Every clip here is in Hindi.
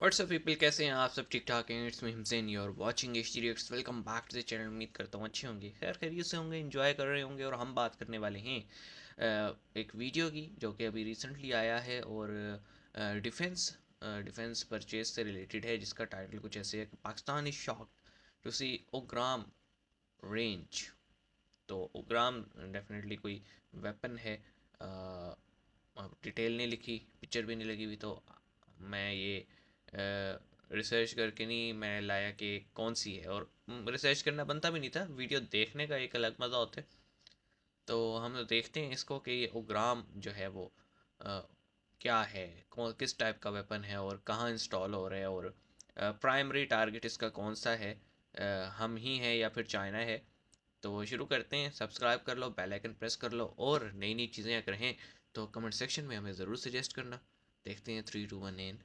व्हाट्सअप पीपल, कैसे हैं आप सब? ठीक ठाक हैं? It's me Himsen, you are watching HD reacts. Welcome back to the channel. उम्मीद करता हूँ अच्छे होंगे, खैर खैरियत से होंगे, एंजॉय कर रहे होंगे। और हम बात करने वाले हैं एक वीडियो की जो कि अभी रिसेंटली आया है और डिफेंस परचेज से रिलेटेड है, जिसका टाइटल कुछ ऐसे है कि Pakistan is shocked to see Ugram range. तो उग्राम डेफिनेटली कोई वेपन है। डिटेल नहीं लिखी, पिक्चर भी नहीं लगी हुई, तो मैं ये रिसर्च करके नहीं मैं लाया कि कौन सी है। और रिसर्च करना बनता भी नहीं था, वीडियो देखने का एक अलग मज़ा होता है। तो हम देखते हैं इसको कि ये उग्राम जो है वो क्या है, कौन किस टाइप का वेपन है और कहाँ इंस्टॉल हो रहा है, और प्राइमरी टारगेट इसका कौन सा है, हम ही हैं या फिर चाइना है। तो शुरू करते हैं। सब्सक्राइब कर लो, बेल आइकन प्रेस कर लो, और नई नई चीज़ें अगर हैं तो कमेंट सेक्शन में हमें ज़रूर सजेस्ट करना। देखते हैं 3 2 1 एंड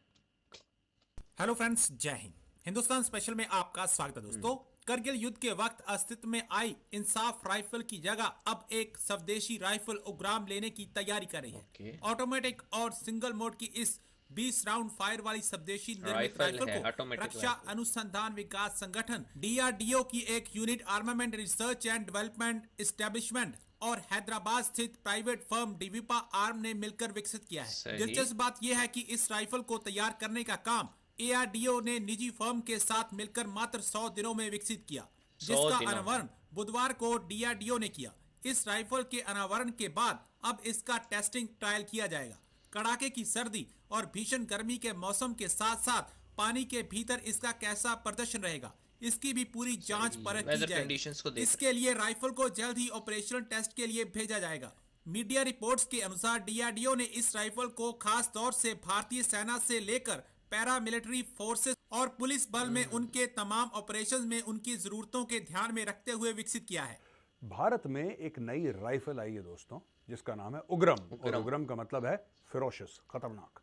हेलो फ्रेंड्स, जय हिंद। हिंदुस्तान स्पेशल में आपका स्वागत है दोस्तों। करगिल युद्ध के वक्त अस्तित्व में आई इंसाफ राइफल की जगह अब एक स्वदेशी राइफल उग्राम लेने की तैयारी कर रही है। ओके। ऑटोमेटिक और सिंगल मोड की इस 20 राउंड फायर वाली स्वदेशी निर्मित राइफल राइफल है, को ऑटोमेटिक रक्षा राइफल। अनुसंधान विकास संगठन डीआरडीओ की एक unit armament research and development establishment और हैदराबाद स्थित प्राइवेट फर्म डिविपा आर्म ने मिलकर विकसित किया है। सही। दिलचस्प बात यह है कि इस राइफल को तैयार करने का काम एआरडीओ ने निजी फर्म के साथ मिलकर मात्र 100 दिनों में विकसित किया, 100 जिसका दिनों में। अनावरण बुधवार को डीआरडीओ ने किया। इस राइफल के अनावरण के बाद अब इसका टेस्टिंग ट्रायल किया जाएगा। कड़ाके की सर्दी और भीषण गर्मी के मौसम के साथ साथ पानी के भीतर इसका कैसा प्रदर्शन रहेगा, इसकी भी पूरी जांच सही, परख की वेदर जाएगी। कंडीशंस को देख इसके लिए राइफल को जल्द ही ऑपरेशनल टेस्ट के लिए भेजा जाएगा। मीडिया रिपोर्ट्स के अनुसार डीआरडीओ ने इस राइफल को खास तौर से भारतीय सेना से लेकर पैरा मिलिट्री फोर्सेस और पुलिस बल में उनके तमाम ऑपरेशंस में उनकी जरूरतों के ध्यान में रखते हुए विकसित किया है। भारत में एक नई राइफल आई है दोस्तों, जिसका नाम है उग्रम। और उग्रम। उग्रम का मतलब है फिरोशियस, खतरनाक,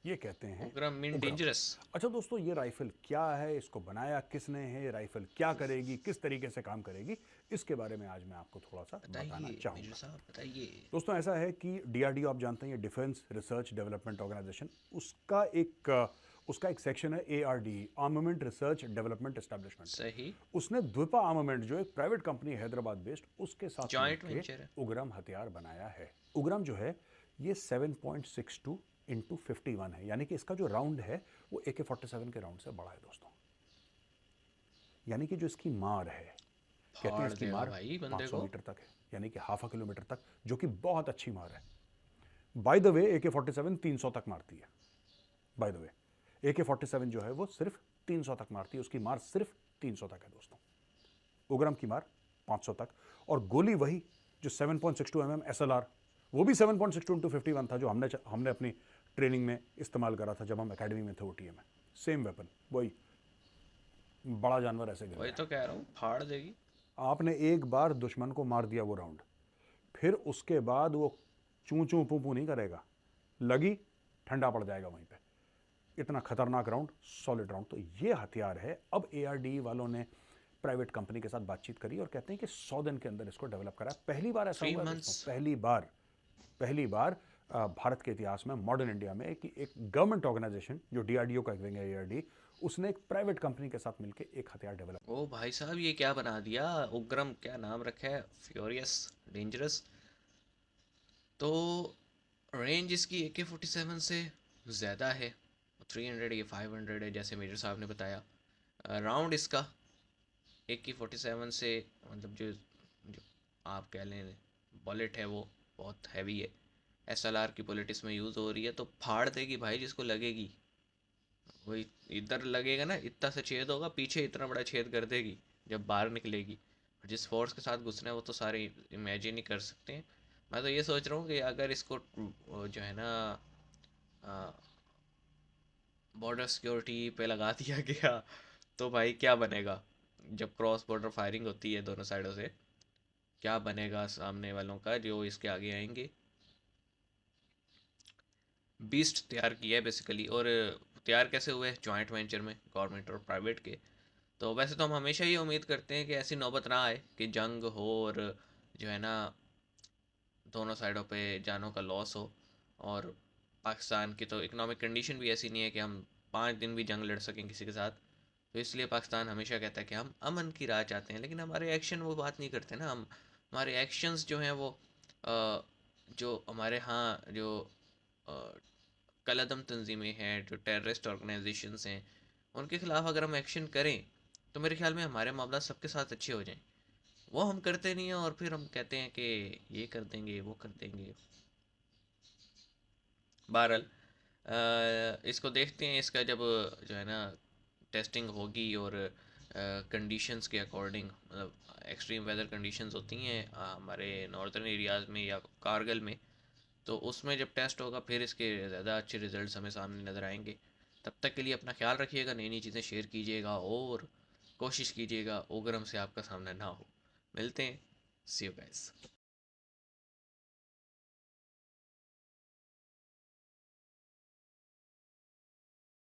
ये कहते हैं उग्रम मीन उग्रम। डेंजरस। अच्छा दोस्तों, ये राइफल क्या है, इसको बनाया किसने है, ये राइफल क्या करेगी, किस तरीके से काम करेगी, इसके बारे में आज मैं आपको थोड़ा सा बताना बताइए चाहूंगा। मेजर साहब, बताइए। दोस्तों, ऐसा है कि डीआरडीओ आप जानते हैं, ये डिफेंस रिसर्च डेवलपमेंट ऑर्गेनाइजेशन, उसका एक सेक्शन है ARD, armament research development establishment. सही। उसने द्विपा आर्मामेंट, जो एक प्राइवेट कंपनी है हैदराबाद बेस्ड, उसके साथ जॉइंट मिलकर वेंचर है। उग्रम हथियार बनाया है। उग्रम जो है ये 7.62 इंटू 51 है, यानी कि इसका जो राउंड है वो AK-47 के राउंड से बड़ा है दोस्तों। यानी कि जो इसकी मार है, कहते हैं फाड़ इसकी देगा मार भाई बंदे 500 को। मीटर तक है, यानी कि ½ किलोमीटर तक, जो कि बहुत अच्छी मार है। बाय द वे AK-47 300 तक मारती है। बाय द वे AK-47 जो है वो सिर्फ 300 तक मारती है, उसकी मार सिर्फ 300 तक है दोस्तों। उग्रम की मार 500 तक, और गोली वही जो 7.62 mm SLR, वो भी 7.62 इंटू 51 था, जो हमने अपनी ट्रेनिंग में इस्तेमाल करा था जब हम एकेडमी में थे OTA में। सेम वेपन, वही बड़ा जानवर ऐसे गिर वही रहा तो कह रहा हूँ, फाड़ देगी। है। आपने एक बार दुश्मन को मार दिया वो राउंड, फिर उसके बाद वो चूं चूं पू पू नहीं करेगा, लगी ठंडा पड़ जाएगा वहीं पे। इतना खतरनाक राउंड, सॉलिड राउंड। तो ये हथियार है। अब एआरडी वालों ने प्राइवेट कंपनी के साथ बातचीत करी और कहते हैं कि 100 दिन के अंदर इसको डेवलप करा। पहली बार ऐसा 3 हुआ है months। दोस्तों, पहली बार भारत के इतिहास में, मॉडर्न इंडिया में, कि एक गवर्नमेंट ऑर्गेनाइजेशन जो डीआरडीओ का एक विंग है एआरडी, उसने एक प्राइवेट कंपनी के साथ मिलकर एक हथियार डेवलप। ओ भाई साहब, ये क्या बना दिया? उग्रम क्या नाम रखा है, फ्योरियस, डेंजरस। तो रेंज इसकी AK-47 से ज़्यादा है, 300 या 500 है जैसे मेजर साहब ने बताया। राउंड इसका AK-47 से, मतलब जो आप कह लें बुलेट है वो बहुत हैवी है। SLR की बुलेट इसमें यूज़ हो रही है, तो फाड़ देगी भाई जिसको लगेगी। वही इधर लगेगा ना, इतना सा छेद होगा, पीछे इतना बड़ा छेद कर देगी जब बाहर निकलेगी। और जिस फोर्स के साथ घुसना है वो तो सारे इमेजिन ही कर सकते हैं। मैं तो ये सोच रहा हूँ कि अगर इसको जो है ना बॉर्डर सिक्योरिटी पे लगा दिया गया तो भाई क्या बनेगा जब क्रॉस बॉर्डर फायरिंग होती है दोनों साइडों से? क्या बनेगा सामने वालों का जो इसके आगे आएंगे? बीस्ट तैयार किया है बेसिकली। और तैयार कैसे हुए? जॉइंट वेंचर में, गवर्नमेंट और प्राइवेट के। तो वैसे तो हम हमेशा ही उम्मीद करते हैं कि ऐसी नौबत ना आए कि जंग हो और जो है ना दोनों साइडों पे जानों का लॉस हो। और पाकिस्तान की तो इकोनॉमिक कंडीशन भी ऐसी नहीं है कि हम 5 दिन भी जंग लड़ सकें किसी के साथ। तो इसलिए पाकिस्तान हमेशा कहता है कि हम अमन की राह चाहते हैं, लेकिन हमारे एक्शन वो बात नहीं करते ना। हम हमारे एक्शंस जो हैं वो जो हमारे यहाँ जो कलअदम तंजीमें हैं, जो टेररिस्ट ऑर्गेनाइजेशंस हैं, उनके ख़िलाफ़ अगर हम एक्शन करें तो मेरे ख्याल में हमारे मामला सबके साथ अच्छे हो जाएं। वो हम करते नहीं हैं और फिर हम कहते हैं कि ये कर देंगे वो कर देंगे। बहरहाल इसको देखते हैं, इसका जब जो है ना टेस्टिंग होगी और कंडीशंस के अकॉर्डिंग, मतलब एक्सट्रीम वेदर कंडीशंस होती हैं हमारे नॉर्दर्न एरियाज़ में या कारगिल में, तो उसमें जब टेस्ट होगा फिर इसके ज़्यादा अच्छे रिजल्ट्स हमें सामने नज़र आएंगे। तब तक के लिए अपना ख्याल रखिएगा, नई नई चीज़ें शेयर कीजिएगा और कोशिश कीजिएगा उग्रम से आपका सामना ना हो। मिलते हैं, सी यू गाइस।